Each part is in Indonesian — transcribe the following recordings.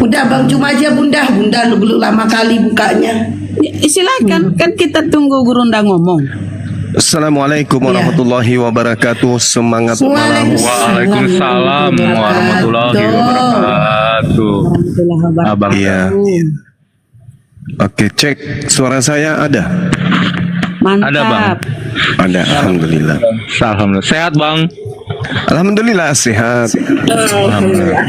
Udah Bang Juma aja Bunda dulu lama kali bukanya. Silakan, kan kita tunggu Gurunda ngomong. Assalamualaikum warahmatullahi wabarakatuh. Semangat malam. Waalaikumsalam warahmatullahi wabarakatuh. Abang. Iya. Oke, cek suara saya ada. Mantap. Ada, Bang. Ada, alhamdulillah. Alhamdulillah. Sehat, Bang? Alhamdulillah sehat. Alhamdulillah.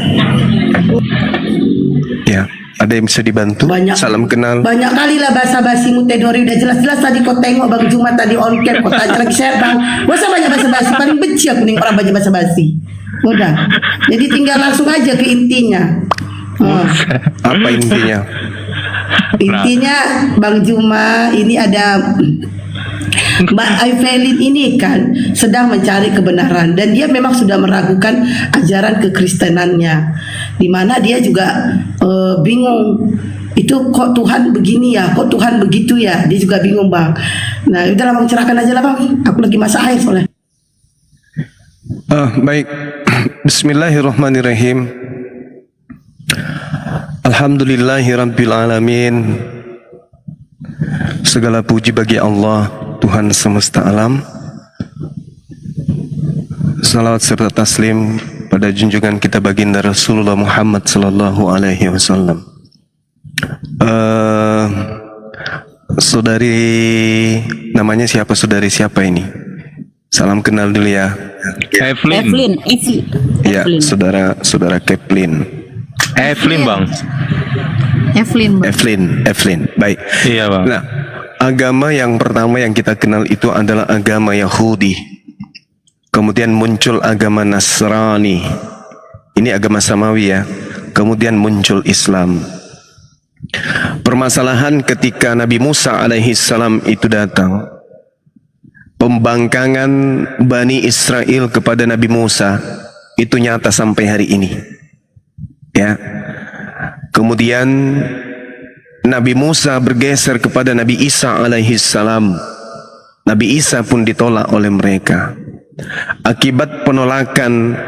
Ya, ada yang bisa dibantu? Banyak. Salam kenal. Banyak kali lah basa-basi Mutedori. Udah jelas-jelas tadi kau tengok Bang Juma tadi on cam. Kau tanya lagi saya Bang. Gak usah banyak basa-basi. Paling benci aku nih orang banyak basa-basi. Udah. Jadi tinggal langsung aja ke intinya. Apa intinya? Intinya Bang Juma ini ada Mbak Evelyn ini kan sedang mencari kebenaran dan dia memang sudah meragukan ajaran kekristenannya, dimana dia juga bingung itu kok Tuhan begini ya, kok Tuhan begitu ya, dia juga bingung Bang. Nah udahlah Bang, cerahkan aja lah Bang, aku lagi masak air soalnya. Baik. Bismillahirrahmanirrahim. Alhamdulillahirabbil alamin. Segala puji bagi Allah, Tuhan semesta alam. Salawat serta taslim pada junjungan kita baginda Rasulullah Muhammad sallallahu alaihi wasallam. Saudari namanya siapa? Saudari siapa ini? Salam kenal dulu ya. Evelyn. Ya, saudara Kevlin. Evelyn, Bang. Evelyn. Baik. Iya, Bang. Nah, agama yang pertama yang kita kenal itu adalah agama Yahudi. Kemudian muncul agama Nasrani. Ini agama samawi ya. Kemudian muncul Islam. Permasalahan ketika Nabi Musa alaihi salam itu datang, pembangkangan Bani Israel kepada Nabi Musa itu nyata sampai hari ini. Ya. Kemudian Nabi Musa bergeser kepada Nabi Isa alaihi salam. Nabi Isa pun ditolak oleh mereka. Akibat penolakan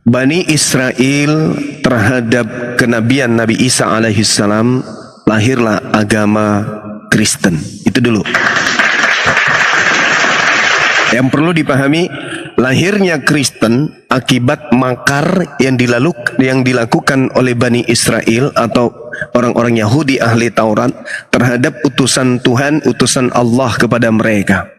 Bani Israel terhadap kenabian Nabi Isa alaihi salam, lahirlah agama Kristen. Itu dulu. Yang perlu dipahami, lahirnya Kristen akibat makar yang dilakukan oleh Bani Israel atau orang-orang Yahudi ahli Taurat terhadap utusan Tuhan, utusan Allah kepada mereka.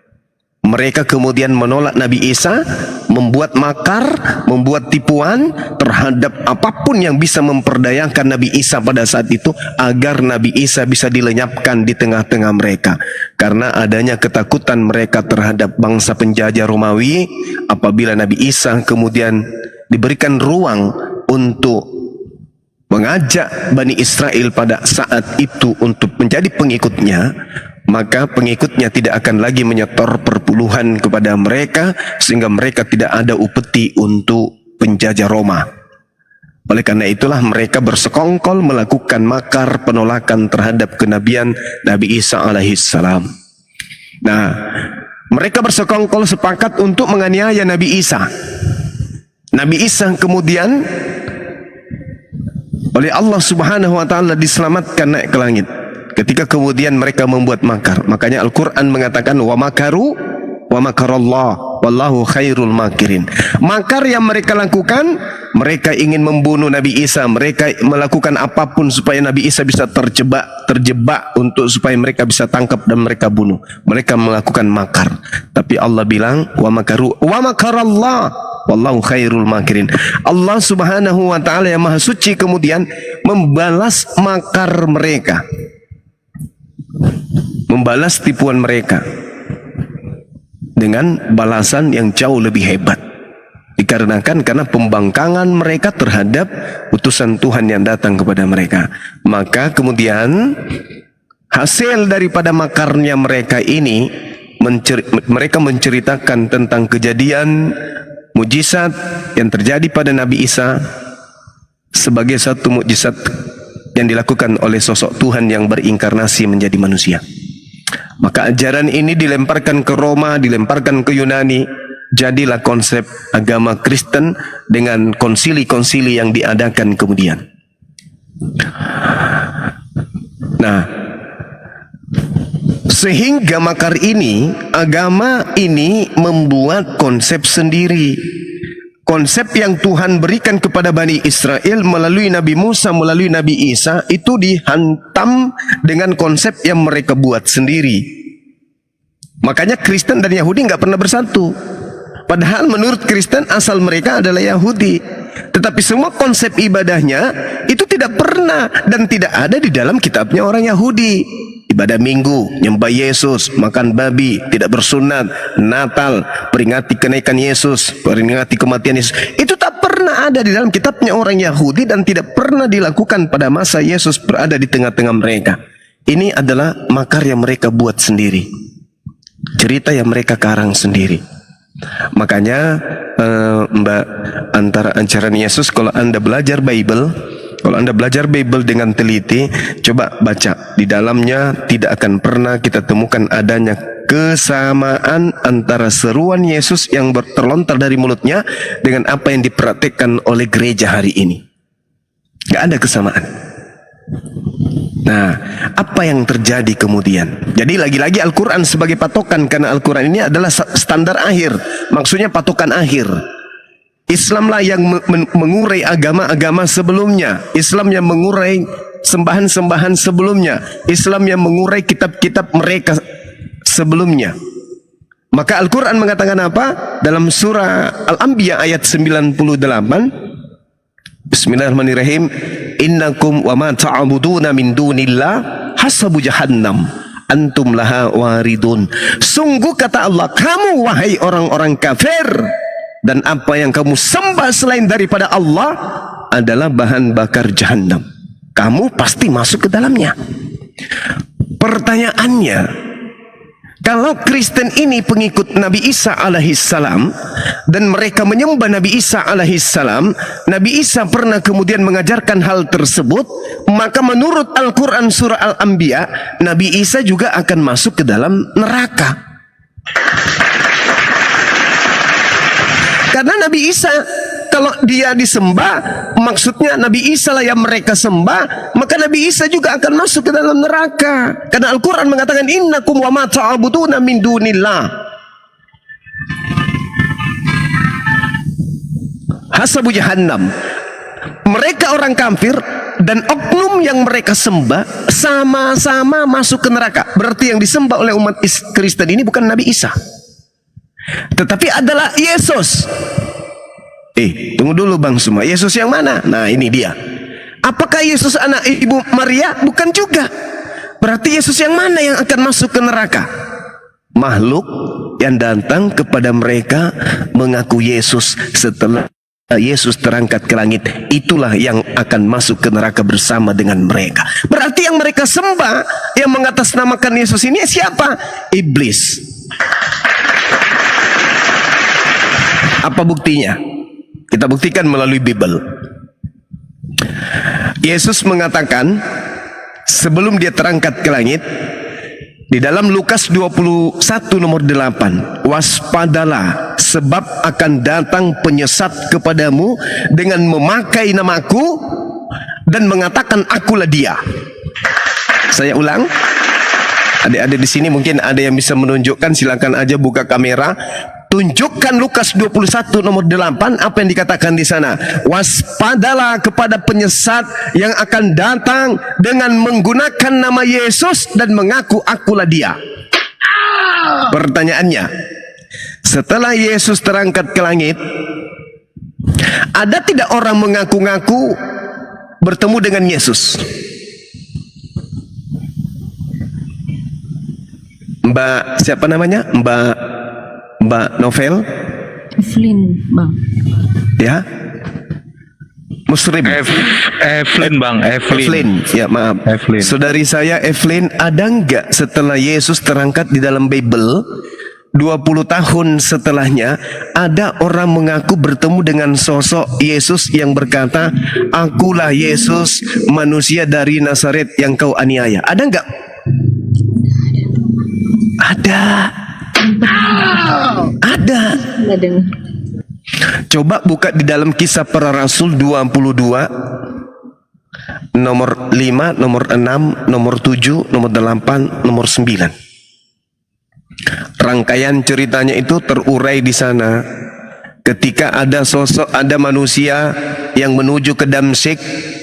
Mereka kemudian menolak Nabi Isa, membuat makar, membuat tipuan terhadap apapun yang bisa memperdayakan Nabi Isa pada saat itu agar Nabi Isa bisa dilenyapkan di tengah-tengah mereka. Karena adanya ketakutan mereka terhadap bangsa penjajah Romawi apabila Nabi Isa kemudian diberikan ruang untuk mengajak Bani Israel pada saat itu untuk menjadi pengikutnya, maka pengikutnya tidak akan lagi menyetor perpuluhan kepada mereka sehingga mereka tidak ada upeti untuk penjajah Roma. Oleh karena itulah mereka bersekongkol melakukan makar penolakan terhadap kenabian Nabi Isa alaihi salam. Nah, mereka bersekongkol sepakat untuk menganiaya Nabi Isa. Nabi Isa kemudian oleh Allah Subhanahu wa taala diselamatkan naik ke langit. Ketika kemudian mereka membuat makar, makanya Al-Quran mengatakan wa makaru wa makarallah wallahu khairul makirin. Makar yang mereka lakukan, mereka ingin membunuh Nabi Isa, mereka melakukan apapun supaya Nabi Isa bisa terjebak untuk supaya mereka bisa tangkap dan mereka bunuh. Mereka melakukan makar. Tapi Allah bilang wa makaru wa makarallah wallahu khairul makirin. Allah Subhanahu wa taala yang Maha Suci kemudian membalas makar mereka, membalas tipuan mereka dengan balasan yang jauh lebih hebat. Dikarenakan karena pembangkangan mereka terhadap utusan Tuhan yang datang kepada mereka. Maka kemudian hasil daripada makarnya mereka ini, mereka menceritakan tentang kejadian mujizat yang terjadi pada Nabi Isa sebagai satu mukjizat yang dilakukan oleh sosok Tuhan yang berinkarnasi menjadi manusia. Maka ajaran ini dilemparkan ke Roma, dilemparkan ke Yunani, jadilah konsep agama Kristen dengan konsili-konsili yang diadakan kemudian. Nah, sehingga makar ini, agama ini membuat konsep sendiri. Konsep yang Tuhan berikan kepada Bani Israel melalui Nabi Musa, melalui Nabi Isa, itu dihantam dengan konsep yang mereka buat sendiri. Makanya Kristen dan Yahudi nggak pernah bersatu. Padahal menurut Kristen asal mereka adalah Yahudi. Tetapi semua konsep ibadahnya itu tidak pernah dan tidak ada di dalam kitabnya orang Yahudi. Ibadah minggu, nyembah Yesus, makan babi, tidak bersunat, Natal, peringati kenaikan Yesus, peringati kematian Yesus. Itu tak pernah ada di dalam kitabnya orang Yahudi dan tidak pernah dilakukan pada masa Yesus berada di tengah-tengah mereka. Ini adalah makar yang mereka buat sendiri. Cerita yang mereka karang sendiri. Makanya Mbak, antara ajaran Yesus, kalau Anda belajar Bible, kalau Anda belajar Bible dengan teliti, coba baca. Di dalamnya tidak akan pernah kita temukan adanya kesamaan antara seruan Yesus yang terlontar dari mulutnya dengan apa yang dipraktikkan oleh gereja hari ini. Gak ada kesamaan. Nah, apa yang terjadi kemudian? Jadi lagi-lagi Al-Quran sebagai patokan, karena Al-Quran ini adalah standar akhir. Maksudnya patokan akhir. Islamlah yang mengurai agama-agama sebelumnya. Islam yang mengurai sembahan-sembahan sebelumnya. Islam yang mengurai kitab-kitab mereka sebelumnya. Maka Al-Quran mengatakan apa? Dalam surah Al-Anbiya ayat 98, Bismillahirrahmanirrahim, innakum wa ma ta'buduna min dunillah hasabu jahannam antum laha waridun. Sungguh kata Allah, kamu wahai orang-orang kafir, dan apa yang kamu sembah selain daripada Allah adalah bahan bakar jahanam. Kamu pasti masuk ke dalamnya. Pertanyaannya, kalau Kristen ini pengikut Nabi Isa alaihissalam dan mereka menyembah Nabi Isa alaihissalam, Nabi Isa pernah kemudian mengajarkan hal tersebut, maka menurut Al-Quran surah Al-Anbiya, Nabi Isa juga akan masuk ke dalam neraka. Karena Nabi Isa, kalau dia disembah, maksudnya Nabi Isa lah yang mereka sembah, maka Nabi Isa juga akan masuk ke dalam neraka. Karena Al-Quran mengatakan, innakum wa ma ta'buduna min dunillah hasabu jahannam. Mereka orang kafir dan oknum yang mereka sembah sama-sama masuk ke neraka. Berarti yang disembah oleh umat Kristen ini bukan Nabi Isa, tetapi adalah Yesus. Tunggu dulu Bang Suma, Yesus yang mana? Nah ini dia. Apakah Yesus anak ibu Maria? Bukan juga. Berarti Yesus yang mana yang akan masuk ke neraka? Makhluk yang datang kepada mereka mengaku Yesus setelah Yesus terangkat ke langit, itulah yang akan masuk ke neraka bersama dengan mereka. Berarti yang mereka sembah, yang mengatasnamakan Yesus ini siapa? Iblis. Apa buktinya? Kita buktikan melalui Bible. Yesus mengatakan sebelum dia terangkat ke langit, di dalam Lukas 21 nomor 8, waspadalah sebab akan datang penyesat kepadamu dengan memakai namaku dan mengatakan akulah dia. Saya ulang. Adik-adik di sini mungkin ada yang bisa menunjukkan, silakan aja buka kamera. Tunjukkan Lukas 21 nomor 8, apa yang dikatakan di sana? Waspadalah kepada penyesat yang akan datang dengan menggunakan nama Yesus dan mengaku akulah dia. Pertanyaannya, setelah Yesus terangkat ke langit, ada tidak orang mengaku-ngaku bertemu dengan Yesus? Mbak siapa namanya? Mbak Novel? Evelyn, Bang. Ya? Muslim. Evelyn Bang, Evelyn. Ya maaf. Evelyn. Saudari saya Evelyn, ada enggak setelah Yesus terangkat di dalam Bible 20 tahun setelahnya ada orang mengaku bertemu dengan sosok Yesus yang berkata, akulah Yesus manusia dari Nazaret yang kau aniaya? Ada enggak? Ada. Ada. Coba buka di dalam Kisah Para Rasul 22 nomor 5, nomor 6, nomor 7, nomor 8, nomor 9. Rangkaian ceritanya itu terurai di sana. Ketika ada manusia yang menuju ke Damsyik,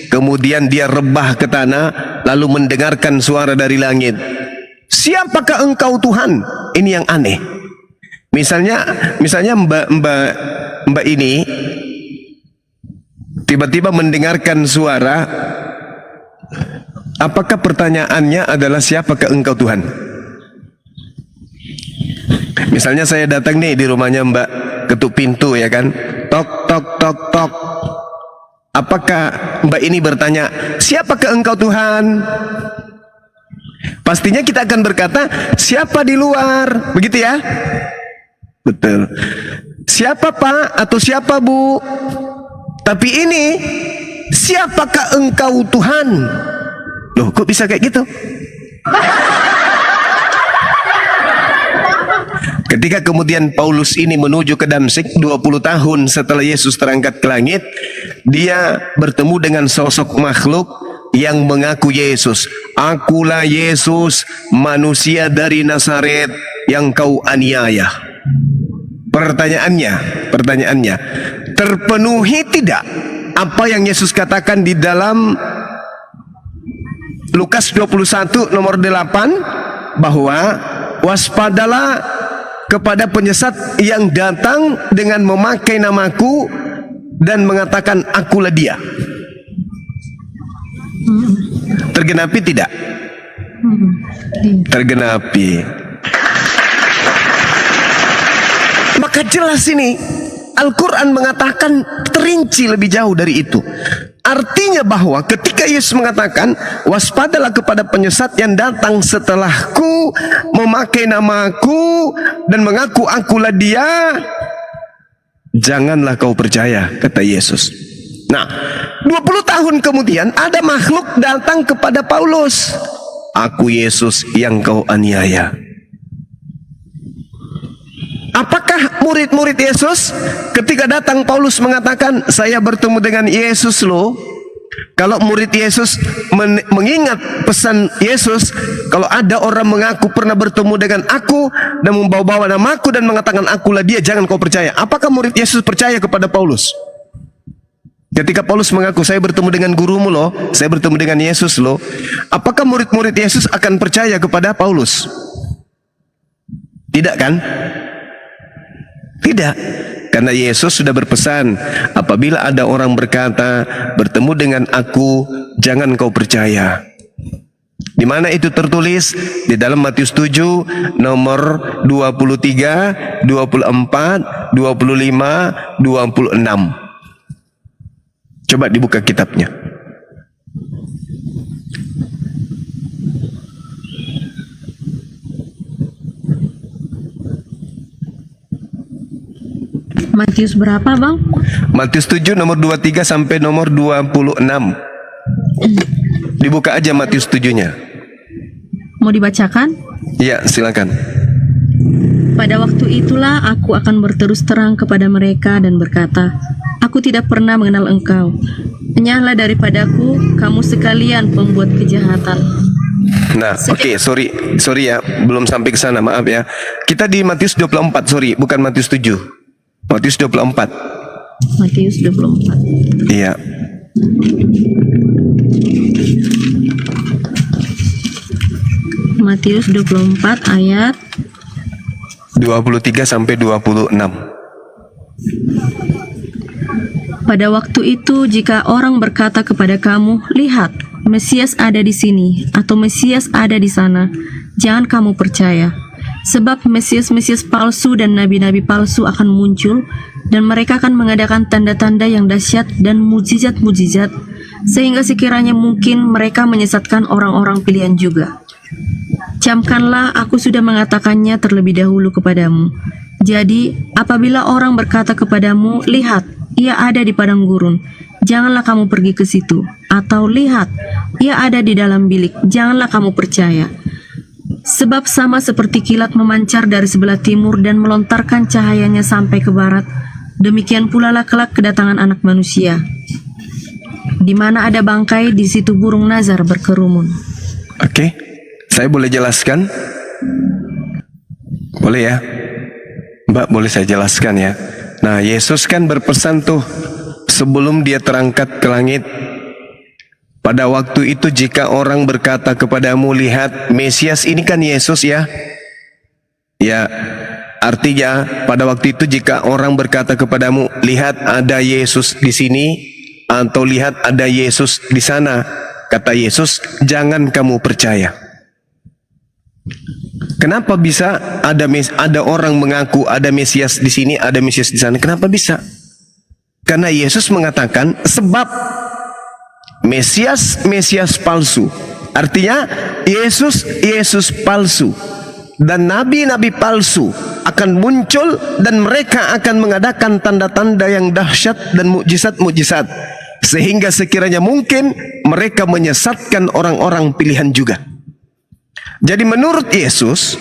kemudian dia rebah ke tanah, lalu mendengarkan suara dari langit. Siapakah engkau Tuhan? Ini yang aneh. Misalnya mbak ini tiba-tiba mendengarkan suara. Apakah pertanyaannya adalah siapakah engkau Tuhan? Misalnya saya datang nih di rumahnya Mbak, ketuk pintu ya kan, tok tok tok tok. Apakah Mbak ini bertanya, siapakah engkau Tuhan? Pastinya kita akan berkata, siapa di luar, begitu ya? Betul. Siapa Pak atau siapa Bu? Tapi ini, siapakah engkau Tuhan? Loh, kok bisa kayak gitu? Ketika kemudian Paulus ini menuju ke Damsyik 20 tahun setelah Yesus terangkat ke langit, dia bertemu dengan sosok makhluk yang mengaku Yesus. Akulah Yesus, manusia dari Nazaret yang kau aniaya. Pertanyaannya, terpenuhi tidak apa yang Yesus katakan di dalam Lukas 21 nomor 8, bahwa waspadalah kepada penyesat yang datang dengan memakai namaku dan mengatakan akulah dia. Tergenapi tidak? Tergenapi. Maka jelas ini Al-Quran mengatakan terinci lebih jauh dari itu. Artinya bahwa ketika Yesus mengatakan waspadalah kepada penyesat yang datang setelahku, memakai namaku dan mengaku akulah dia, janganlah kau percaya, kata Yesus. Nah, 20 tahun kemudian ada makhluk datang kepada Paulus. Aku Yesus yang kau aniaya. Apakah murid-murid Yesus ketika datang Paulus mengatakan saya bertemu dengan Yesus loh? Kalau murid Yesus mengingat pesan Yesus, kalau ada orang mengaku pernah bertemu dengan aku dan membawa-bawa namaku dan mengatakan akulah dia, jangan kau percaya. Apakah murid Yesus percaya kepada Paulus? Ketika Paulus mengaku saya bertemu dengan gurumu loh, saya bertemu dengan Yesus loh, apakah murid-murid Yesus akan percaya kepada Paulus? Tidak kan? Tidak, karena Yesus sudah berpesan, apabila ada orang berkata bertemu dengan aku, jangan kau percaya. Di mana itu tertulis? Di dalam Matius 7 nomor 23, 24, 25, 26. Coba dibuka kitabnya. Matius berapa bang? Matius 7 nomor 23 sampai nomor 26. Dibuka aja Matius 7-nya. Mau dibacakan? Ya, silakan. Pada waktu itulah aku akan berterus terang kepada mereka dan berkata, aku tidak pernah mengenal engkau. Enyahlah daripadaku, kamu sekalian pembuat kejahatan. Nah, oke, sorry ya, belum sampai ke sana, maaf ya. Kita di Matius 24, sorry, bukan Matius 7. Matius 24. Matius 24. Iya. Matius 24 ayat 23 sampai 26. Pada waktu itu jika orang berkata kepada kamu, lihat, Mesias ada di sini atau Mesias ada di sana, jangan kamu percaya. Sebab Mesias-Mesias palsu dan nabi-nabi palsu akan muncul, dan mereka akan mengadakan tanda-tanda yang dahsyat dan mujizat-mujizat, sehingga sekiranya mungkin mereka menyesatkan orang-orang pilihan juga. Camkanlah, aku sudah mengatakannya terlebih dahulu kepadamu. Jadi, apabila orang berkata kepadamu, lihat, ia ada di padang gurun, janganlah kamu pergi ke situ. Atau lihat, ia ada di dalam bilik, janganlah kamu percaya. Sebab sama seperti kilat memancar dari sebelah timur dan melontarkan cahayanya sampai ke barat, demikian pula lah kelak kedatangan Anak Manusia. Di mana ada bangkai, di situ burung nazar berkerumun. Oke, saya boleh jelaskan? Boleh ya? Mbak, boleh saya jelaskan ya? Nah, Yesus kan berpesan tuh sebelum dia terangkat ke langit. Pada waktu itu jika orang berkata kepadamu, lihat Mesias ini kan Yesus ya. Ya, artinya pada waktu itu jika orang berkata kepadamu, lihat ada Yesus di sini, atau lihat ada Yesus di sana, kata Yesus, jangan kamu percaya. Kenapa bisa ada orang mengaku ada Mesias di sini, ada Mesias di sana? Kenapa bisa? Karena Yesus mengatakan sebab Mesias palsu. Artinya Yesus palsu dan nabi-nabi palsu akan muncul dan mereka akan mengadakan tanda-tanda yang dahsyat dan mukjizat-mukjizat sehingga sekiranya mungkin mereka menyesatkan orang-orang pilihan juga. Jadi menurut Yesus,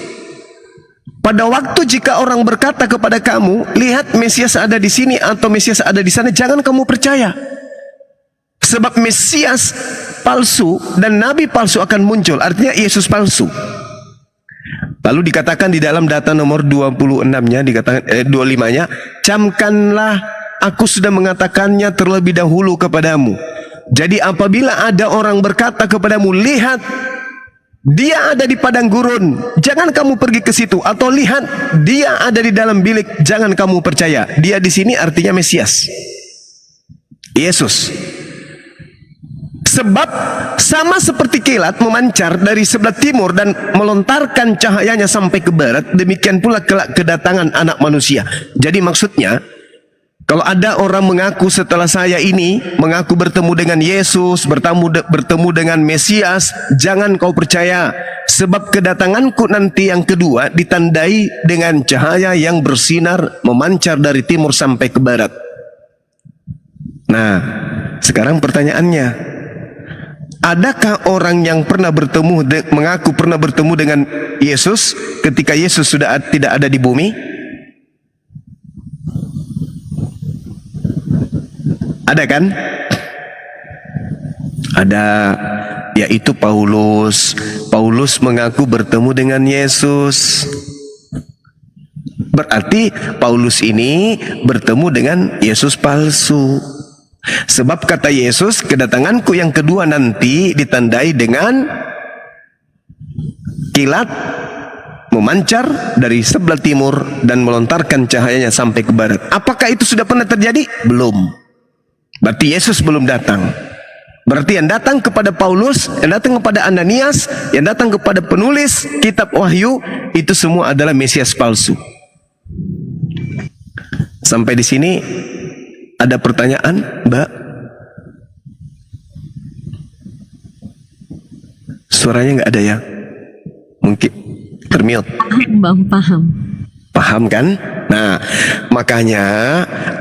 pada waktu jika orang berkata kepada kamu, lihat Mesias ada di sini atau Mesias ada di sana, jangan kamu percaya. Sebab Mesias palsu dan nabi palsu akan muncul, artinya Yesus palsu. Lalu dikatakan di dalam data nomor 26-nya, dikatakan 25-nya, camkanlah aku sudah mengatakannya terlebih dahulu kepadamu. Jadi apabila ada orang berkata kepadamu, lihat dia ada di padang gurun, jangan kamu pergi ke situ, atau lihat dia ada di dalam bilik, jangan kamu percaya. Dia di sini artinya Mesias, Yesus. Sebab sama seperti kilat memancar dari sebelah timur dan melontarkan cahayanya sampai ke barat, demikian pula kelak kedatangan Anak Manusia. Jadi maksudnya, kalau ada orang mengaku setelah saya ini, mengaku bertemu dengan Yesus, bertemu dengan Mesias, jangan kau percaya. Sebab kedatanganku nanti yang kedua ditandai dengan cahaya yang bersinar, memancar dari timur sampai ke barat. Nah, sekarang pertanyaannya, adakah orang yang pernah mengaku pernah bertemu dengan Yesus ketika Yesus sudah tidak ada di bumi? Ada kan? Ada, yaitu Paulus. Paulus mengaku bertemu dengan Yesus. Berarti Paulus ini bertemu dengan Yesus palsu. Sebab kata Yesus, kedatanganku yang kedua nanti ditandai dengan kilat memancar dari sebelah timur dan melontarkan cahayanya sampai ke barat. Apakah itu sudah pernah terjadi? Belum. Berarti Yesus belum datang. Berarti yang datang kepada Paulus, yang datang kepada Ananias, yang datang kepada penulis kitab Wahyu, itu semua adalah Mesias palsu. Sampai di sini ada pertanyaan, Mbak? Suaranya nggak ada ya? Mungkin termute. Bang, paham. Paham kan? Nah, makanya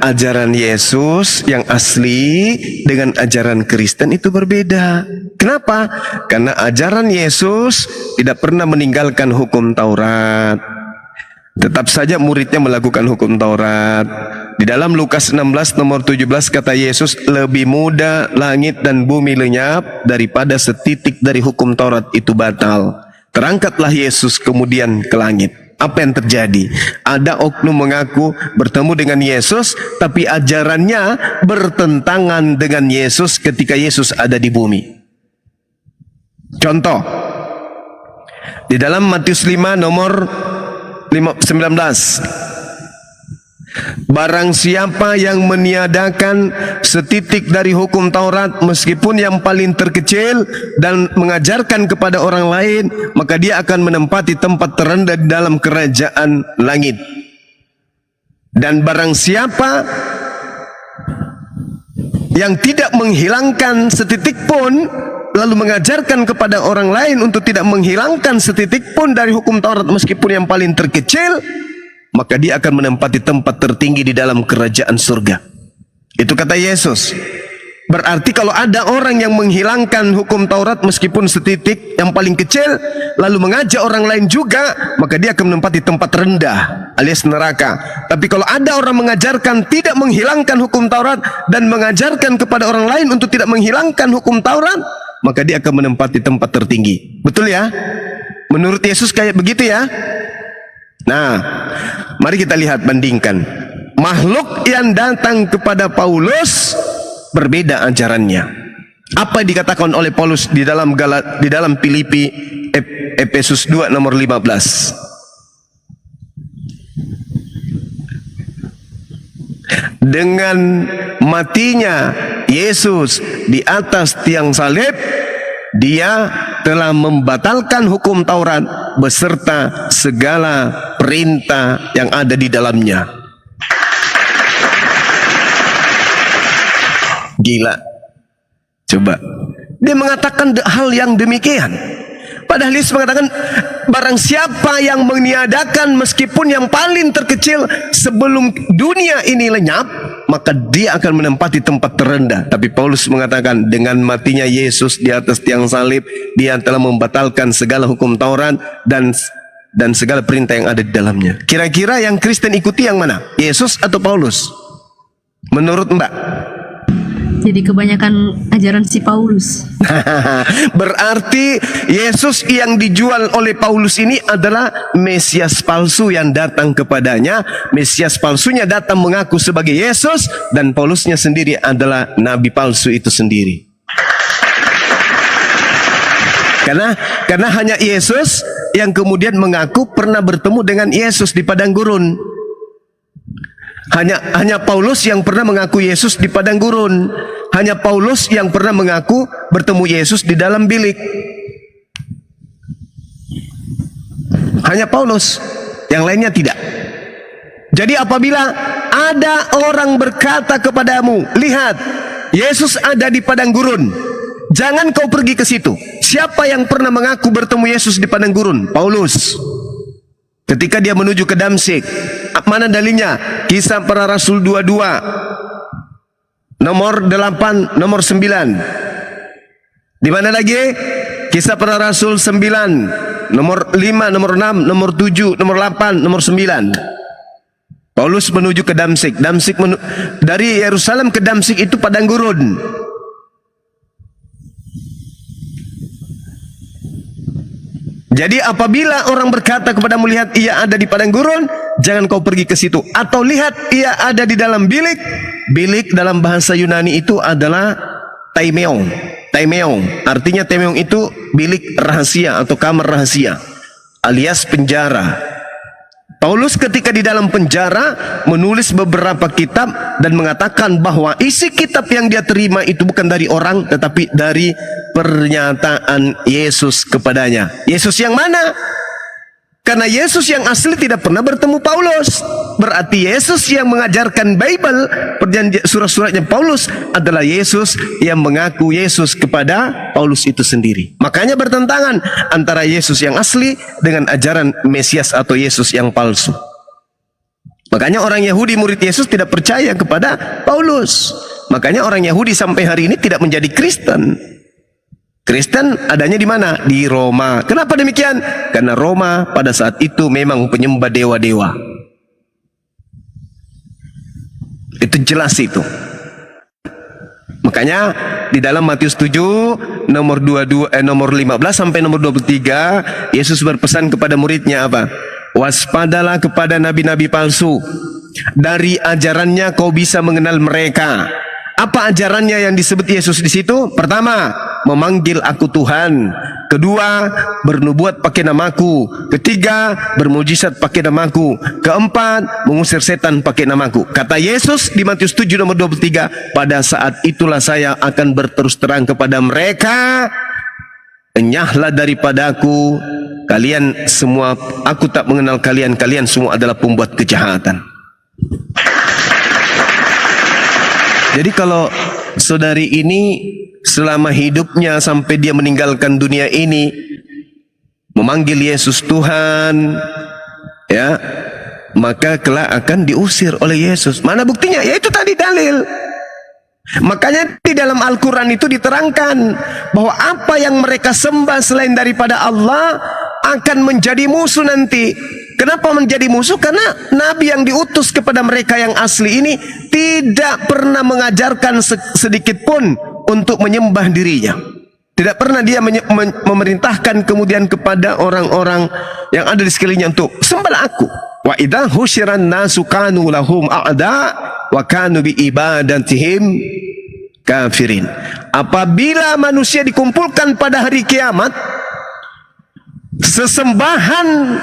ajaran Yesus yang asli dengan ajaran Kristen itu berbeda. Kenapa? Karena ajaran Yesus tidak pernah meninggalkan hukum Taurat. Tetap saja muridnya melakukan hukum Taurat. Di dalam Lukas 16 nomor 17 kata Yesus, lebih mudah langit dan bumi lenyap daripada setitik dari hukum Taurat itu batal. Terangkatlah Yesus kemudian ke langit. Apa yang terjadi? Ada oknum mengaku bertemu dengan Yesus, tapi ajarannya bertentangan dengan Yesus ketika Yesus ada di bumi. Contoh, di dalam Matius 5 nomor 19, barang siapa yang meniadakan setitik dari hukum Taurat meskipun yang paling terkecil dan mengajarkan kepada orang lain, maka dia akan menempati tempat terendah di dalam kerajaan langit. Dan barang siapa yang tidak menghilangkan setitik pun lalu mengajarkan kepada orang lain untuk tidak menghilangkan setitik pun dari hukum Taurat meskipun yang paling terkecil, maka dia akan menempati tempat tertinggi di dalam kerajaan surga. Itu kata Yesus. Berarti kalau ada orang yang menghilangkan hukum Taurat meskipun setitik yang paling kecil, lalu mengajak orang lain juga, maka dia akan menempati tempat rendah alias neraka. Tapi kalau ada orang mengajarkan tidak menghilangkan hukum Taurat dan mengajarkan kepada orang lain untuk tidak menghilangkan hukum Taurat, maka dia akan menempati tempat tertinggi. Betul ya? Menurut Yesus kayak begitu ya? Nah, mari kita lihat, bandingkan. Makhluk yang datang kepada Paulus berbeda ajarannya. Apa yang dikatakan oleh Paulus di dalam Filipi Efesus 2 nomor 15? Dengan matinya Yesus di atas tiang salib, dia telah membatalkan hukum Taurat beserta segala perintah yang ada di dalamnya. Gila. Coba. Dia mengatakan hal yang demikian. Padahal Yesus mengatakan, barang siapa yang meniadakan meskipun yang paling terkecil sebelum dunia ini lenyap, maka dia akan menempati tempat terendah. Tapi Paulus mengatakan, dengan matinya Yesus di atas tiang salib, dia telah membatalkan segala hukum Taurat dan segala perintah yang ada di dalamnya. Kira-kira yang Kristen ikuti yang mana? Yesus atau Paulus? Menurut Mbak? Jadi kebanyakan ajaran si Paulus. Berarti Yesus yang dijual oleh Paulus ini adalah Mesias palsu yang datang kepadanya. Mesias palsunya datang mengaku sebagai Yesus, dan Paulusnya sendiri adalah nabi palsu itu sendiri. Karena hanya Yesus yang kemudian mengaku pernah bertemu dengan Yesus di padang gurun. Hanya Paulus yang pernah mengaku Yesus di padang gurun. Hanya Paulus yang pernah mengaku bertemu Yesus di dalam bilik. Hanya Paulus, yang lainnya tidak. Jadi apabila ada orang berkata kepadamu, lihat, Yesus ada di padang gurun, jangan kau pergi ke situ. Siapa yang pernah mengaku bertemu Yesus di padang gurun? Paulus. Ketika dia menuju ke Damsyik. Mana dalilnya? Kisah Para Rasul 22 nomor 8, nomor 9. Di mana lagi? Kisah Para Rasul 9 nomor 5, nomor 6, nomor 7, nomor 8, nomor 9. Paulus menuju ke Damsyik. Dari Yerusalem ke Damsyik itu padang gurun. Jadi apabila orang berkata kepadamu, lihat ia ada di padang gurun, jangan kau pergi ke situ. Atau lihat ia ada di dalam bilik. Bilik dalam bahasa Yunani itu adalah taimeon. Taimeon, artinya taimeon itu bilik rahasia atau kamar rahasia, alias penjara. Paulus ketika di dalam penjara menulis beberapa kitab dan mengatakan bahwa isi kitab yang dia terima itu bukan dari orang, tetapi dari pernyataan Yesus kepadanya. Yesus yang mana? Karena Yesus yang asli tidak pernah bertemu Paulus. Berarti Yesus yang mengajarkan Bible, surat-suratnya Paulus, adalah Yesus yang mengaku Yesus kepada Paulus itu sendiri. Makanya bertentangan antara Yesus yang asli dengan ajaran Mesias atau Yesus yang palsu. Makanya orang Yahudi murid Yesus tidak percaya kepada Paulus. Makanya orang Yahudi sampai hari ini tidak menjadi Kristen. Kristen adanya di mana? Di Roma. Kenapa demikian? Karena Roma pada saat itu memang penyembah dewa-dewa. Itu jelas itu. Makanya di dalam Matius 7 nomor 15 sampai nomor 23, Yesus berpesan kepada muridnya apa? Waspadalah kepada nabi-nabi palsu. Dari ajarannya kau bisa mengenal mereka. Apa ajarannya yang disebut Yesus di situ? Pertama, memanggil aku Tuhan. Kedua, bernubuat pakai namaku. Ketiga, bermujizat pakai namaku. Keempat, mengusir setan pakai namaku. Kata Yesus di Matius 7 nomor 23, pada saat itulah saya akan berterus terang kepada mereka, enyahlah daripadaku, kalian semua, aku tak mengenal kalian, kalian semua adalah pembuat kejahatan. Jadi kalau saudari ini selama hidupnya sampai dia meninggalkan dunia ini memanggil Yesus Tuhan, ya, maka kelak akan diusir oleh Yesus. Mana buktinya? Ya itu tadi dalil. Makanya di dalam Al-Quran itu diterangkan bahwa apa yang mereka sembah selain daripada Allah akan menjadi musuh nanti. Kenapa menjadi musuh? Karena Nabi yang diutus kepada mereka yang asli ini tidak pernah mengajarkan sedikit pun untuk menyembah dirinya. Tidak pernah dia memerintahkan kemudian kepada orang-orang yang ada di sekelilingnya untuk sembahlah aku. Wa idza husyiran nasu kanu lahum a'da wa kanu bi ibadatihim kafirin. Apabila manusia dikumpulkan pada hari kiamat, sesembahan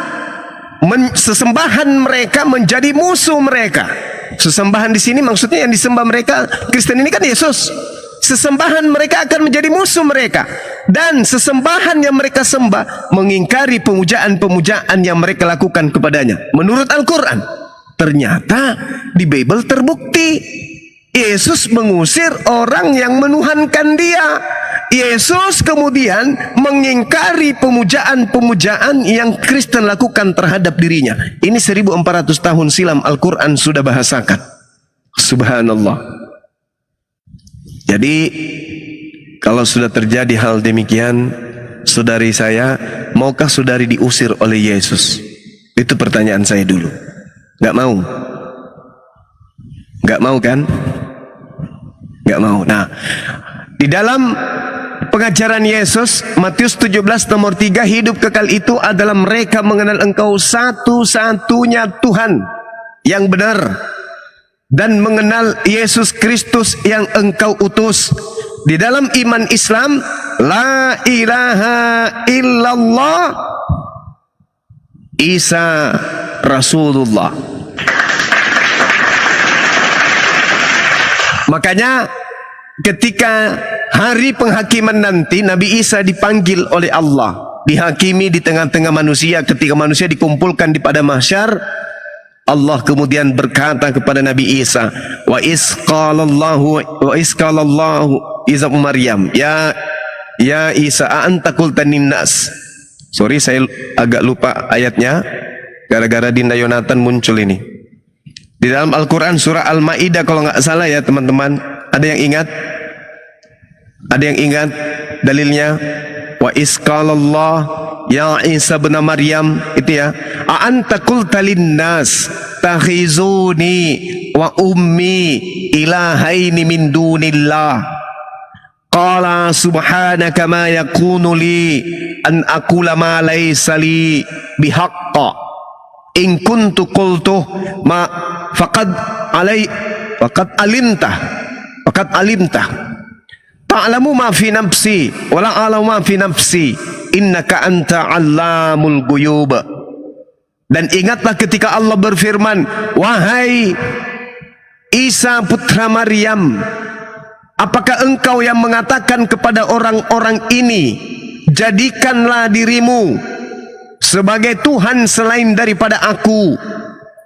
mereka menjadi musuh mereka. Sesembahan di sini maksudnya yang disembah mereka Kristen ini kan Yesus. Sesembahan mereka akan menjadi musuh mereka, dan sesembahan yang mereka sembah mengingkari pemujaan-pemujaan yang mereka lakukan kepadanya. Menurut Al-Quran, ternyata di Bible terbukti Yesus mengusir orang yang menuhankan dia. Yesus kemudian mengingkari pemujaan-pemujaan yang Kristen lakukan terhadap dirinya. Ini 1400 tahun silam Al-Quran sudah bahasakan. Subhanallah. Jadi kalau sudah terjadi hal demikian, saudari saya, maukah saudari diusir oleh Yesus? Itu pertanyaan saya dulu. Gak mau? Gak mau kan? Gak mau. Nah, di dalam pengajaran Yesus, Matius 17 nomor 3, hidup kekal itu adalah mereka mengenal Engkau satu-satunya Tuhan yang benar, dan mengenal Yesus Kristus yang Engkau utus. Di dalam iman Islam, la ilaha illallah Isa Rasulullah. Makanya ketika hari penghakiman nanti, Nabi Isa dipanggil oleh Allah, dihakimi di tengah-tengah manusia. Ketika manusia dikumpulkan di padang mahsyar, Allah kemudian berkata kepada Nabi Isa, wa isqalallahu Isa Maryam, ya Isa, anta qultan linnas. Sorry, saya agak lupa ayatnya gara-gara Dinda Yonatan muncul ini. Di dalam Al-Quran surah Al-Maidah kalau nggak salah ya teman-teman. Ada yang ingat? Ada yang ingat dalilnya? Wa isqalallah ya Isa bin Maryam, itu ya. A anta qulta linnas takhizuni wa ummi ilahaini min dunillah. Qala subhanaka ma yakunu li an aqula ma laysa li bihaqqa. In kuntu qultu ma faqad alimta. Ta'lamu ma fi nafsi wa la a'lamu ma fi nafsi innaka anta 'allamul ghuyub. Dan ingatlah ketika Allah berfirman, wahai Isa putra Maryam, apakah engkau yang mengatakan kepada orang-orang ini, jadikanlah dirimu sebagai Tuhan selain daripada aku?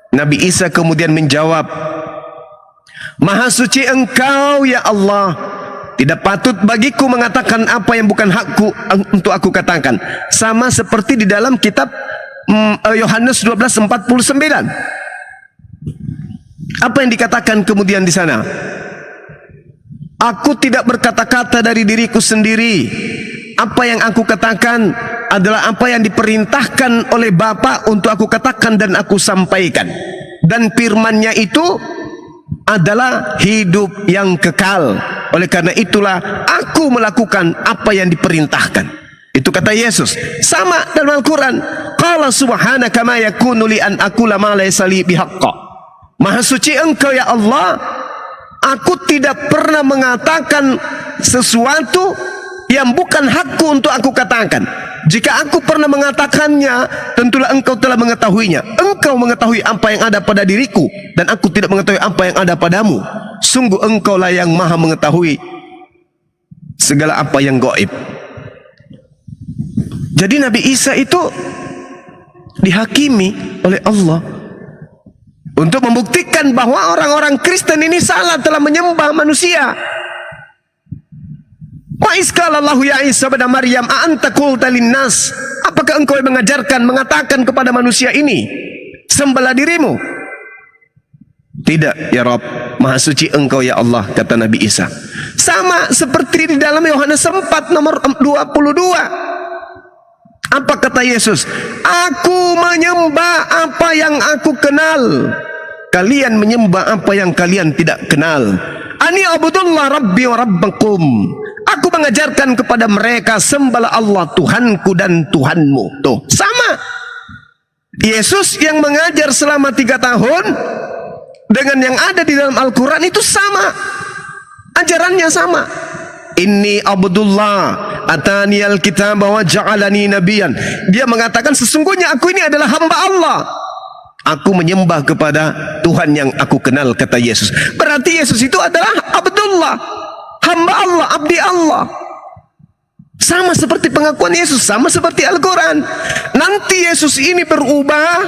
Nabi Isa kemudian menjawab, Maha suci Engkau ya Allah, tidak patut bagiku mengatakan apa yang bukan hakku untuk aku katakan. Sama seperti di dalam kitab Yohanes 12:49. Apa yang dikatakan kemudian di sana? Aku tidak berkata-kata dari diriku sendiri. Apa yang aku katakan adalah apa yang diperintahkan oleh Bapa untuk aku katakan dan aku sampaikan. Dan firman-Nya itu adalah hidup yang kekal. Oleh karena itulah aku melakukan apa yang diperintahkan. Itu kata Yesus. Sama dalam Al-Quran. Qala subhanaka ma yakunu li an aqula ma laysa li bihaqqa. Maha suci Engkau ya Allah, aku tidak pernah mengatakan sesuatu yang bukan hakku untuk aku katakan. Jika aku pernah mengatakannya, tentulah Engkau telah mengetahuinya. Engkau mengetahui apa yang ada pada diriku, dan aku tidak mengetahui apa yang ada padamu. Sungguh Engkaulah yang maha mengetahui segala apa yang gaib. Jadi Nabi Isa itu dihakimi oleh Allah untuk membuktikan bahwa orang-orang Kristen ini salah, telah menyembah manusia. Wa iskalallahu ya Isa bin Maryam a anta qulta linnas, apakah engkau mengajarkan, mengatakan kepada manusia ini, sembahlah dirimu? Tidak ya Rabb, maha suci Engkau ya Allah, kata Nabi Isa. Sama seperti di dalam Yohanes 4 nomor 22. Apa kata Yesus? Aku menyembah apa yang aku kenal. Kalian menyembah apa yang kalian tidak kenal. Ani abudullah rabbi wa rabbakum. Aku mengajarkan kepada mereka, sembahlah Allah Tuhanku dan Tuhanmu. Tuh, sama. Yesus yang mengajar selama 3 tahun dengan yang ada di dalam Al-Quran itu sama. Ajarannya sama. Inni abdullah atani alkitab wa ja'alani nabiyan. Dia mengatakan sesungguhnya aku ini adalah hamba Allah. Aku menyembah kepada Tuhan yang aku kenal, kata Yesus. Berarti Yesus itu adalah Abdullah, hamba Allah, abdi Allah. Sama seperti pengakuan Yesus, sama seperti Al-Quran. Nanti Yesus ini berubah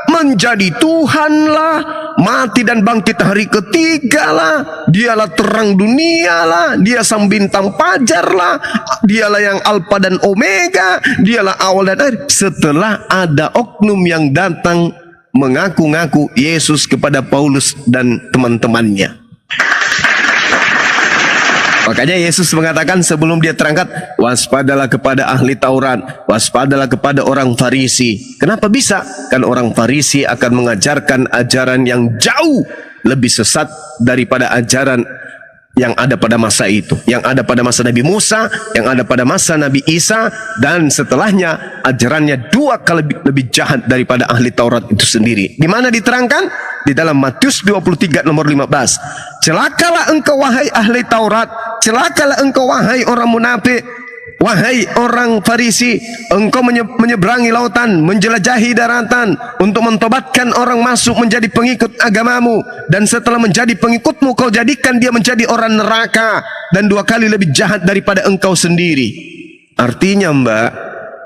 menjadi Tuhan lah, mati dan bangkit hari ketiga lah, dialah terang dunia lah, dia sang bintang fajar lah, dialah yang alfa dan omega, dialah awal dan akhir. Setelah ada oknum yang datang mengaku-ngaku Yesus kepada Paulus dan teman-temannya. Makanya Yesus mengatakan sebelum dia terangkat, waspadalah kepada ahli Taurat, waspadalah kepada orang Farisi. Kenapa bisa? Kan orang Farisi akan mengajarkan ajaran yang jauh lebih sesat daripada ajaran yang ada pada masa itu, yang ada pada masa Nabi Musa, yang ada pada masa Nabi Isa, dan setelahnya ajarannya 2 kali lebih jahat daripada ahli Taurat itu sendiri. Di mana diterangkan? Di dalam Matius 23 nomor 15. Celakalah engkau wahai ahli Taurat, celakalah engkau wahai orang munafik, wahai orang Farisi, engkau menyeberangi lautan, menjelajahi daratan untuk mentobatkan orang masuk menjadi pengikut agamamu, dan setelah menjadi pengikutmu kau jadikan dia menjadi orang neraka dan 2 kali lebih jahat daripada engkau sendiri. Artinya Mbak,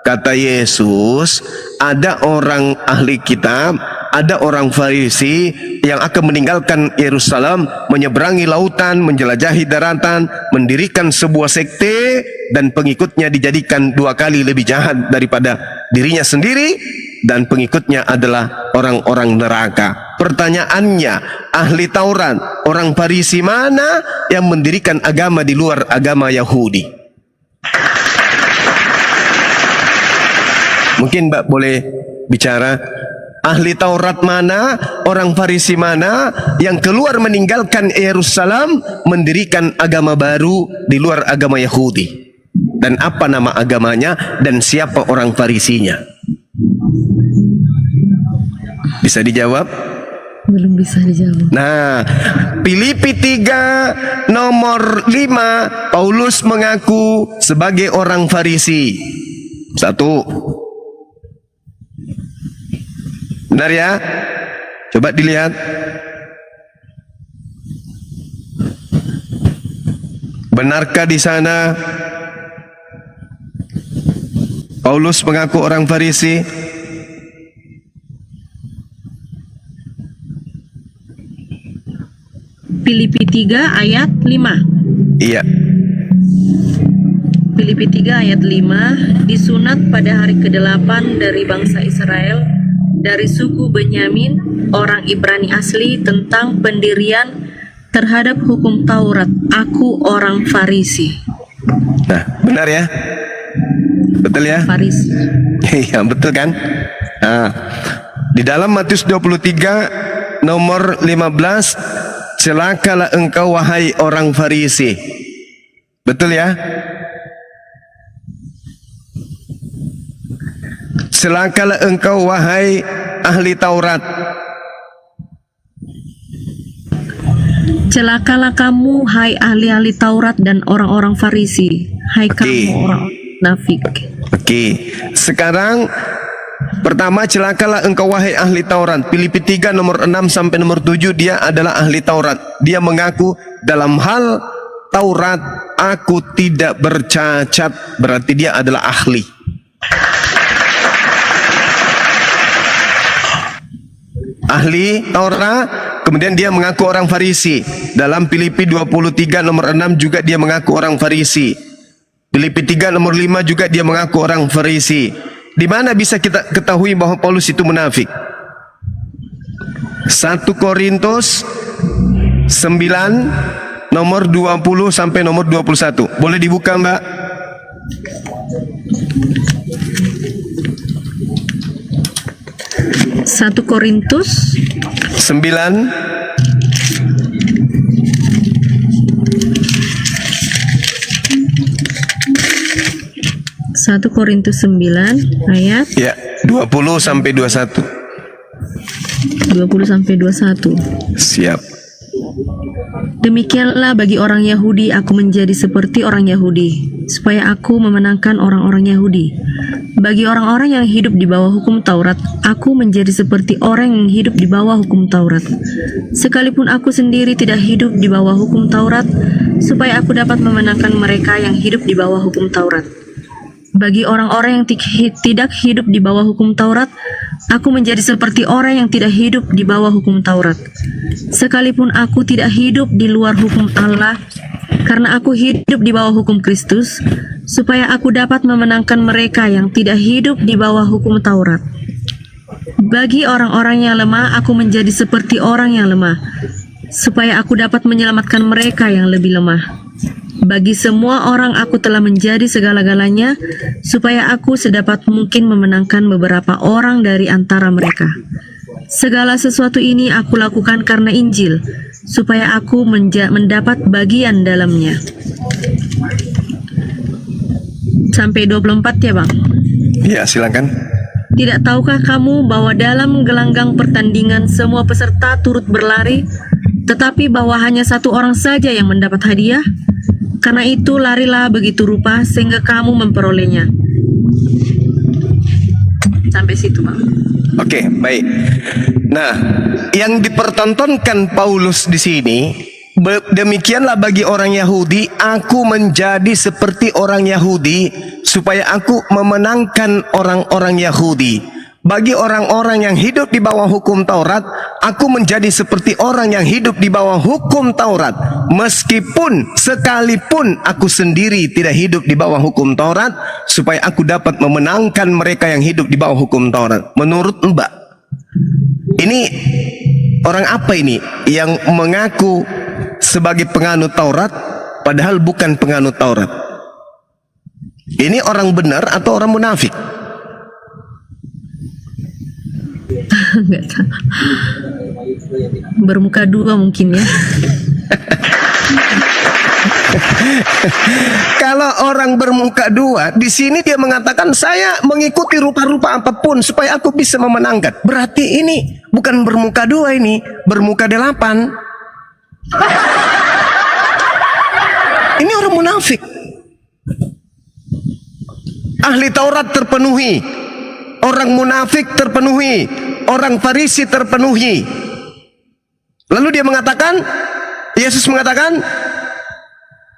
kata Yesus, ada orang ahli kitab, ada orang Farisi yang akan meninggalkan Yerusalem, menyeberangi lautan, menjelajahi daratan, mendirikan sebuah sekte, dan pengikutnya dijadikan 2 kali lebih jahat daripada dirinya sendiri, dan pengikutnya adalah orang-orang neraka. Pertanyaannya, ahli Taurat, orang Farisi mana yang mendirikan agama di luar agama Yahudi? Mungkin Mbak boleh bicara. Ahli Taurat mana, orang Farisi mana yang keluar meninggalkan Yerusalem, mendirikan agama baru di luar agama Yahudi? Dan apa nama agamanya dan siapa orang Farisinya? Bisa dijawab? Belum bisa dijawab. Nah, Filipi 3 nomor 5, Paulus mengaku sebagai orang Farisi. 1. Benar ya? Coba dilihat. Benarkah di sana Paulus mengaku orang Farisi? Filipi 3 ayat 5. Iya. Filipi 3 ayat 5, disunat pada hari ke-8 dari bangsa Israel, dari suku Benyamin, orang Ibrani asli, tentang pendirian terhadap hukum Taurat. Aku orang Farisi. Nah, benar ya? Betul ya? Farisi. Iya, betul kan? Nah, di dalam Matius 23 nomor 15, celakalah engkau wahai orang Farisi. Betul ya? Celakalah engkau wahai ahli Taurat. Celakalah kamu hai ahli-ahli Taurat dan orang-orang Farisi. Hai kamu orang nafik. Oke. Sekarang pertama, celakalah engkau wahai ahli Taurat. Filipi 3 nomor 6 sampai nomor 7, dia adalah ahli Taurat. Dia mengaku dalam hal Taurat aku tidak bercacat, berarti dia adalah ahli. Ahli Taurat, kemudian dia mengaku orang Farisi. Dalam Filipi 23 nomor 6 juga dia mengaku orang Farisi. Filipi 3 nomor 5 juga dia mengaku orang Farisi. Di mana bisa kita ketahui bahwa Paulus itu munafik? 1 Korintus 9 nomor 20 sampai nomor 21. Boleh dibuka, Mbak? 1 Korintus 9 1 Korintus 9 ayat ya 20 sampai 21. 20 sampai 21. Siap. Demikianlah bagi orang Yahudi aku menjadi seperti orang Yahudi, supaya aku memenangkan orang-orang Yahudi. Bagi orang-orang yang hidup di bawah hukum Taurat, aku menjadi seperti orang yang hidup di bawah hukum Taurat. Sekalipun aku sendiri tidak hidup di bawah hukum Taurat, supaya aku dapat memenangkan mereka yang hidup di bawah hukum Taurat. Bagi orang-orang yang tidak hidup di bawah hukum Taurat, aku menjadi seperti orang yang tidak hidup di bawah hukum Taurat. Sekalipun aku tidak hidup di luar hukum Allah, karena aku hidup di bawah hukum Kristus, supaya aku dapat memenangkan mereka yang tidak hidup di bawah hukum Taurat. Bagi orang-orang yang lemah, aku menjadi seperti orang yang lemah, supaya aku dapat menyelamatkan mereka yang lebih lemah. Bagi semua orang aku telah menjadi segala-galanya, supaya aku sedapat mungkin memenangkan beberapa orang dari antara mereka. Segala sesuatu ini aku lakukan karena Injil, supaya aku mendapat bagian dalamnya. Sampai 24 ya Bang. Ya, silakan. Tidak tahukah kamu bahwa dalam gelanggang pertandingan semua peserta turut berlari, tetapi bahwa hanya satu orang saja yang mendapat hadiah? Karena itu larilah begitu rupa sehingga kamu memperolehnya. Sampai situ, Bang. Oke, baik. Nah, yang dipertontonkan Paulus di sini, demikianlah bagi orang Yahudi, aku menjadi seperti orang Yahudi, supaya aku memenangkan orang-orang Yahudi. Bagi orang-orang yang hidup di bawah hukum Taurat, aku menjadi seperti orang yang hidup di bawah hukum Taurat. Meskipun sekalipun aku sendiri tidak hidup di bawah hukum Taurat, supaya aku dapat memenangkan mereka yang hidup di bawah hukum Taurat. Menurut Mbak, ini orang apa ini yang mengaku sebagai penganut Taurat, padahal bukan penganut Taurat? Ini orang benar atau orang munafik? Nggak tahu. Bermuka dua mungkin ya. Kalau orang bermuka dua, di sini dia mengatakan saya mengikuti rupa-rupa apapun supaya aku bisa memenangkan. Berarti ini bukan bermuka dua, ini bermuka 8. Ini orang munafik. Ahli Taurat terpenuhi, orang munafik terpenuhi, orang Farisi terpenuhi. Lalu dia mengatakan, Yesus mengatakan,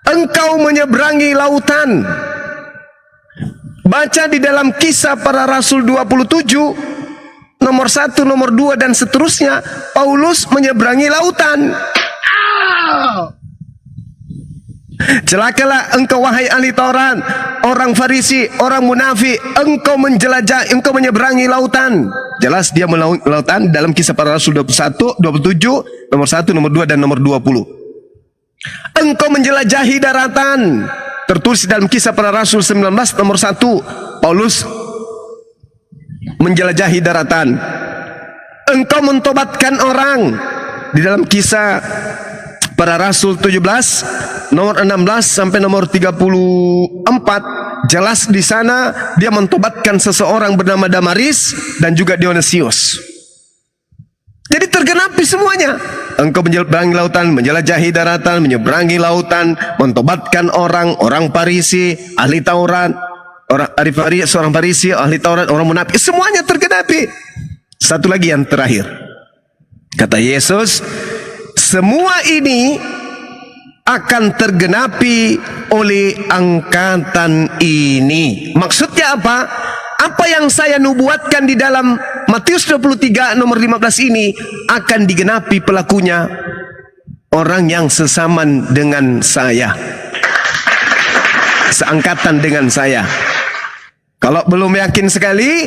engkau menyeberangi lautan. Baca di dalam Kisah Para Rasul 27, nomor 1, nomor 2 dan seterusnya, Paulus menyeberangi lautan. Celakalah engkau wahai ahli Taurat, orang Farisi, orang munafik, engkau menjelajah, engkau menyeberangi lautan. Jelas dia melaut lautan dalam Kisah Para Rasul 27, nomor 1, nomor 2 dan nomor 20. Engkau menjelajahi daratan. Tertulis dalam Kisah Para Rasul 19 nomor 1, Paulus menjelajahi daratan. Engkau mentobatkan orang di dalam Kisah Para Rasul 17 nomor 16 sampai nomor 34, jelas di sana dia mentobatkan seseorang bernama Damaris dan juga Dionysius. Jadi tergenapi semuanya. Engkau menyeberangi lautan, menjelajahi daratan, menyeberangi lautan, mentobatkan orang, orang Farisi, ahli Taurat, seorang Farisi, ahli Taurat, orang munafik, semuanya tergenapi. Satu lagi yang terakhir. Kata Yesus, semua ini akan tergenapi oleh angkatan ini. Maksudnya apa? Apa yang saya nubuatkan di dalam Matius 23 nomor 15 ini akan digenapi pelakunya orang yang sesaman dengan saya, seangkatan dengan saya. Kalau belum yakin sekali,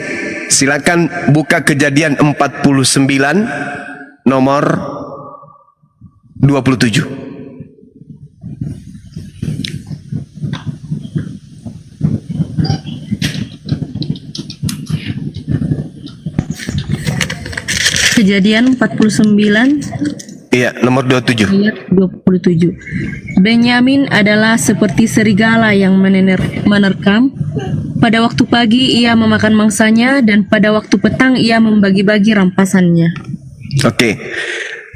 silakan buka Kejadian 49 nomor 27. Kejadian 49 Iya, nomor 27. ayat 27. Benyamin adalah seperti serigala yang menerkam. Pada waktu pagi ia memakan mangsanya dan pada waktu petang ia membagi-bagi rampasannya. Oke.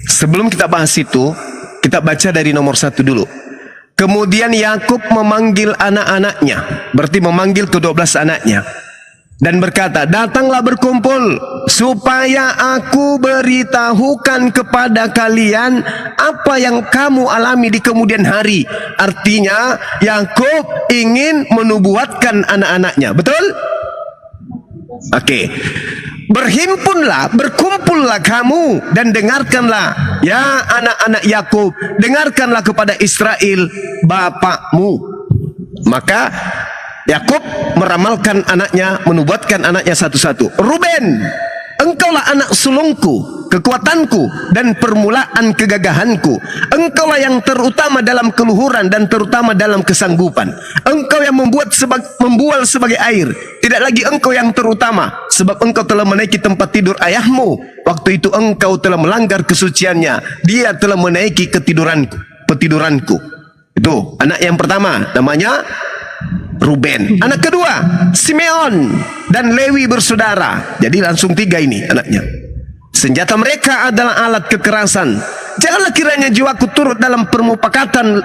Sebelum kita bahas itu, kita baca dari nomor 1 dulu. Kemudian Yakub memanggil anak-anaknya, berarti memanggil ke-12 anaknya, dan berkata, datanglah berkumpul supaya aku beritahukan kepada kalian apa yang kamu alami di kemudian hari. Artinya Yakub ingin menubuatkan anak-anaknya. Betul? Oke. Berhimpunlah, berkumpullah kamu dan dengarkanlah, ya anak-anak Yakub, dengarkanlah kepada Israel bapakmu. Maka Yakub meramalkan anaknya, menubuatkan anaknya satu-satu. Ruben, engkaulah anak sulungku, kekuatanku dan permulaan kegagahanku. Engkaulah yang terutama dalam keluhuran dan terutama dalam kesanggupan. Engkau yang membual sebagai air. Tidak lagi engkau yang terutama, sebab engkau telah menaiki tempat tidur ayahmu. Waktu itu engkau telah melanggar kesuciannya. Dia telah menaiki petiduranku. Itu anak yang pertama, namanya Ruben. Anak kedua, Simeon dan Lewi bersaudara. Jadi langsung 3 ini anaknya. Senjata mereka adalah alat kekerasan. Janganlah kiranya jiwaku turut dalam permupakatan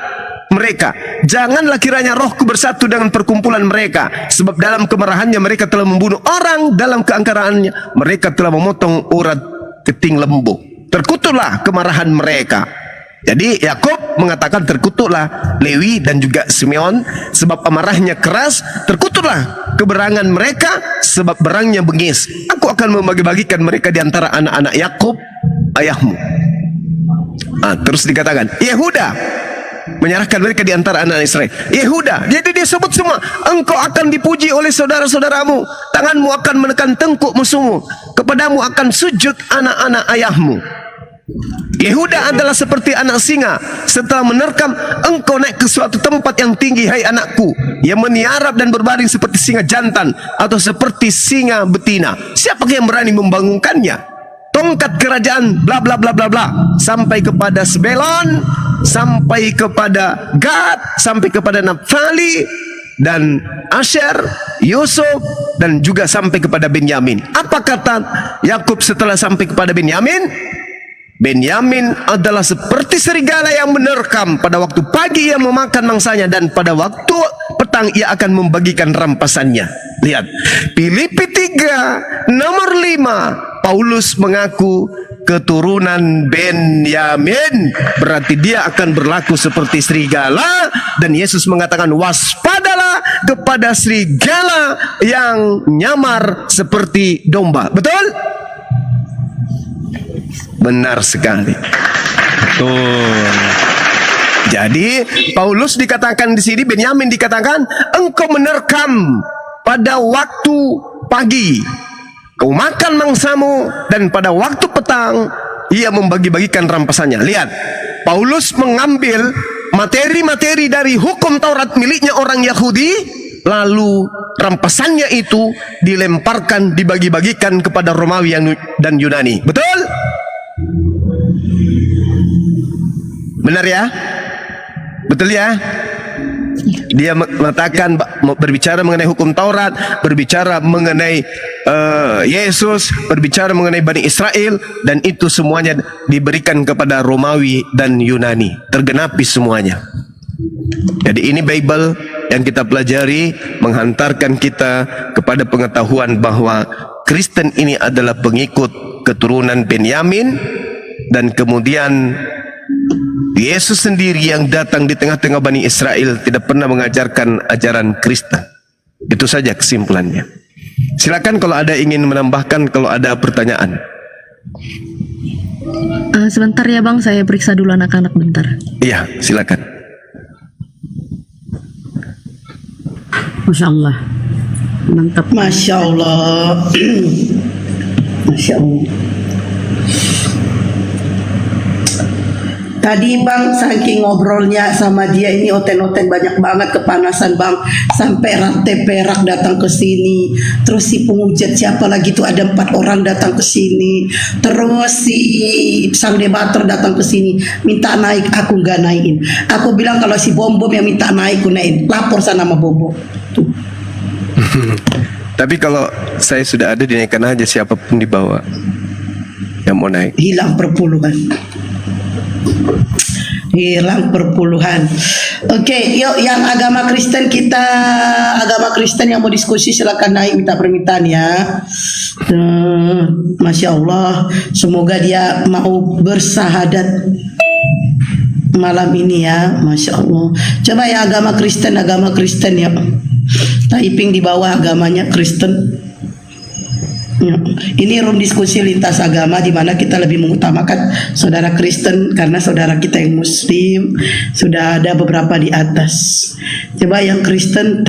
mereka. Janganlah kiranya rohku bersatu dengan perkumpulan mereka. Sebab dalam kemarahannya mereka telah membunuh orang. Dalam keangkaraannya mereka telah memotong urat keting lembu. Terkutuklah kemarahan mereka. Jadi Yakub mengatakan terkutuklah Lewi dan juga Simeon sebab amarahnya keras. Terkutuklah keberangan mereka sebab berangnya bengis. Aku akan membagi-bagikan mereka di antara anak-anak Yakub ayahmu. Terus dikatakan Yehuda, menyerahkan mereka di antara anak Israel. Yehuda, jadi dia sebut semua. Engkau akan dipuji oleh saudara-saudaramu. Tanganmu akan menekan tengkuk musuhmu. Kepadamu akan sujud anak-anak ayahmu. Yehuda adalah seperti anak singa. Setelah menerkam, engkau naik ke suatu tempat yang tinggi, hai anakku. Yang meniarap dan berbaring seperti singa jantan atau seperti singa betina. Siapa yang berani membangunkannya? Tongkat kerajaan bla bla bla bla bla sampai kepada Sebelon, sampai kepada Gad, sampai kepada Naftali dan Asher, Yusuf dan juga sampai kepada Benyamin. Apa kata Yakub setelah sampai kepada Benyamin? Benyamin adalah seperti serigala yang menerkam. Pada waktu pagi ia memakan mangsanya dan pada waktu petang ia akan membagikan rampasannya. Lihat, Filipi 3 nomor 5, Paulus mengaku keturunan Benyamin, berarti dia akan berlaku seperti serigala. Dan Yesus mengatakan waspadalah kepada serigala yang nyamar seperti domba. Betul? Benar sekali. Betul. Jadi Paulus dikatakan di sini, Benyamin dikatakan engkau menerkam pada waktu pagi, kau makan mangsamu, dan pada waktu petang ia membagi-bagikan rampasannya. Lihat, Paulus mengambil materi-materi dari hukum Taurat miliknya orang Yahudi, lalu rampasannya itu dilemparkan, dibagi-bagikan kepada Romawi dan Yunani. Betul? Benar ya? Betul ya? Dia mengatakan, berbicara mengenai hukum Taurat, berbicara mengenai Yesus, berbicara mengenai Bani Israel, dan itu semuanya diberikan kepada Romawi dan Yunani. Tergenapi semuanya. Jadi ini Bible yang kita pelajari menghantarkan kita kepada pengetahuan bahwa Kristen ini adalah pengikut keturunan Benyamin, dan kemudian Yesus sendiri yang datang di tengah-tengah Bani Israel tidak pernah mengajarkan ajaran Kristen. Itu saja kesimpulannya. Silakan kalau ada ingin menambahkan, kalau ada pertanyaan. Sebentar ya Bang, saya periksa dulu anak-anak bentar. Iya, silakan. Masya Allah, mantap. Masya Allah. Masya Allah. Tadi bang saking ngobrolnya sama dia ini oten-oten banyak banget kepanasan bang, sampai rantai perak datang ke sini, terus si pengujat siapa lagi tuh ada 4 orang datang ke sini, terus si sang debater datang ke sini minta naik, aku nggak naikin. Aku bilang kalau si bom yang minta naik aku naikin, lapor sana sama Bobo. Tuh. Tapi kalau saya sudah ada, dinaikkan aja siapapun dibawa yang mau naik. Hilang perpuluhan. Hilang perpuluhan. Oke, yuk yang agama Kristen agama Kristen yang mau diskusi silakan naik minta permintaan ya. Masya Allah, semoga dia mau bersahadat malam ini ya, Masya Allah. Coba ya agama Kristen ya. Typing di bawah agamanya Kristen. Ya. Ini room diskusi lintas agama di mana kita lebih mengutamakan saudara Kristen karena saudara kita yang Muslim sudah ada beberapa di atas. Coba yang Kristen